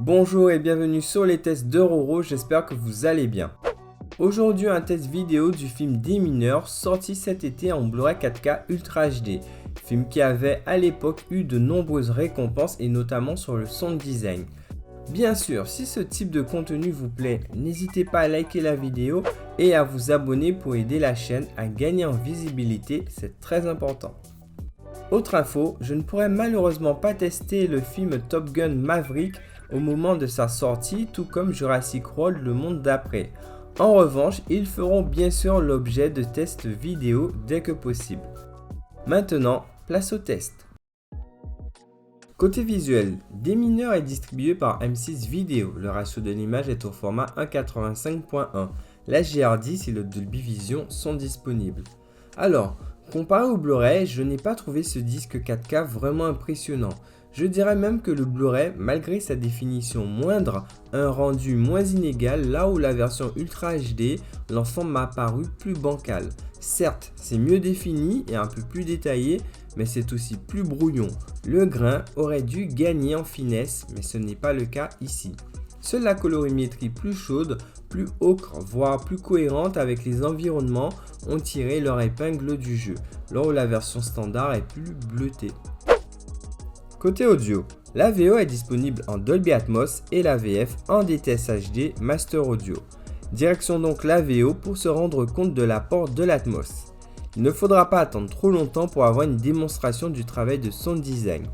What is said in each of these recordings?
Bonjour et bienvenue sur les tests de Roro, j'espère que vous allez bien. Aujourd'hui un test vidéo du film Des mineurs sorti cet été en Blu-ray 4K Ultra HD. Film qui avait à l'époque eu de nombreuses récompenses et notamment sur le sound design. Bien sûr, si ce type de contenu vous plaît, n'hésitez pas à liker la vidéo et à vous abonner pour aider la chaîne à gagner en visibilité, c'est très important. Autre info, je ne pourrais malheureusement pas tester le film Top Gun Maverick au moment de sa sortie, tout comme Jurassic World Le Monde d'après. En revanche, ils feront bien sûr l'objet de tests vidéo dès que possible. Maintenant, place au test. Côté visuel, Des mineurs est distribué par M6 Vidéo. Le ratio de l'image est au format 1.85.1. La GR10 et le Dolby Vision sont disponibles. Alors, comparé au Blu-ray, je n'ai pas trouvé ce disque 4K vraiment impressionnant. Je dirais même que le Blu-ray, malgré sa définition moindre, a un rendu moins inégal là où la version Ultra HD, l'ensemble m'a paru plus bancal. Certes, c'est mieux défini et un peu plus détaillé, mais c'est aussi plus brouillon. Le grain aurait dû gagner en finesse, mais ce n'est pas le cas ici. Seule la colorimétrie plus chaude, plus ocre, voire plus cohérente avec les environnements ont tiré leur épingle du jeu, là où la version standard est plus bleutée. Côté audio, la VO est disponible en Dolby Atmos et la VF en DTS HD Master Audio. Direction donc la VO pour se rendre compte de l'apport de l'Atmos. Il ne faudra pas attendre trop longtemps pour avoir une démonstration du travail de sound design.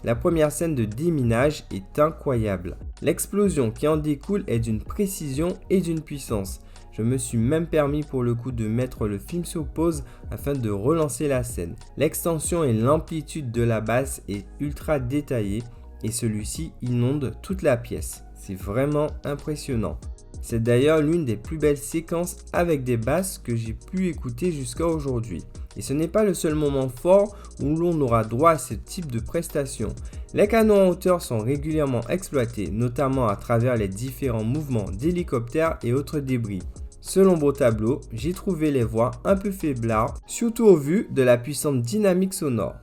La première scène de déminage est incroyable. L'explosion qui en découle est d'une précision et d'une puissance. Je me suis même permis pour le coup de mettre le film sur pause afin de relancer la scène. L'extension et l'amplitude de la basse est ultra détaillée et celui-ci inonde toute la pièce. C'est vraiment impressionnant. C'est d'ailleurs l'une des plus belles séquences avec des basses que j'ai pu écouter jusqu'à aujourd'hui. Et ce n'est pas le seul moment fort où l'on aura droit à ce type de prestation. Les canons en hauteur sont régulièrement exploités, notamment à travers les différents mouvements d'hélicoptères et autres débris. Selon Beau Tableau, j'ai trouvé les voix un peu faiblards, surtout au vu de la puissante dynamique sonore.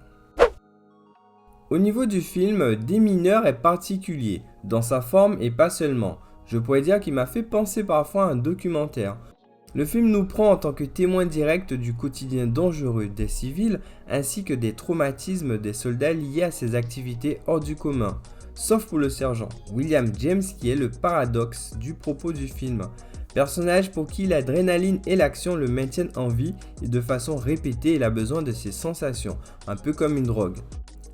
Au niveau du film, Des mineurs est particulier, dans sa forme et pas seulement. Je pourrais dire qu'il m'a fait penser parfois à un documentaire. Le film nous prend en tant que témoin direct du quotidien dangereux des civils ainsi que des traumatismes des soldats liés à ces activités hors du commun. Sauf pour le sergent William James qui est le paradoxe du propos du film. Personnage pour qui l'adrénaline et l'action le maintiennent en vie et de façon répétée il a besoin de ces sensations, un peu comme une drogue.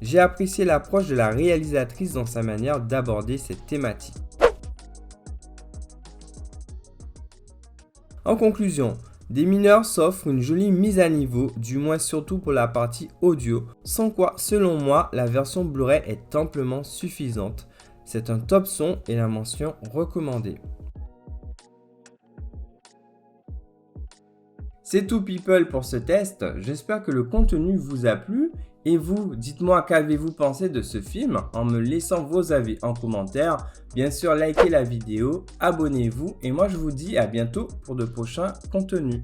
J'ai apprécié l'approche de la réalisatrice dans sa manière d'aborder cette thématique. En conclusion, Des mineurs s'offre une jolie mise à niveau, du moins surtout pour la partie audio, sans quoi, selon moi, la version Blu-ray est amplement suffisante. C'est un top son et la mention recommandée. C'est tout people pour ce test, j'espère que le contenu vous a plu. Et vous, dites-moi qu'avez-vous pensé de ce film en me laissant vos avis en commentaire. Bien sûr, likez la vidéo, abonnez-vous et moi je vous dis à bientôt pour de prochains contenus.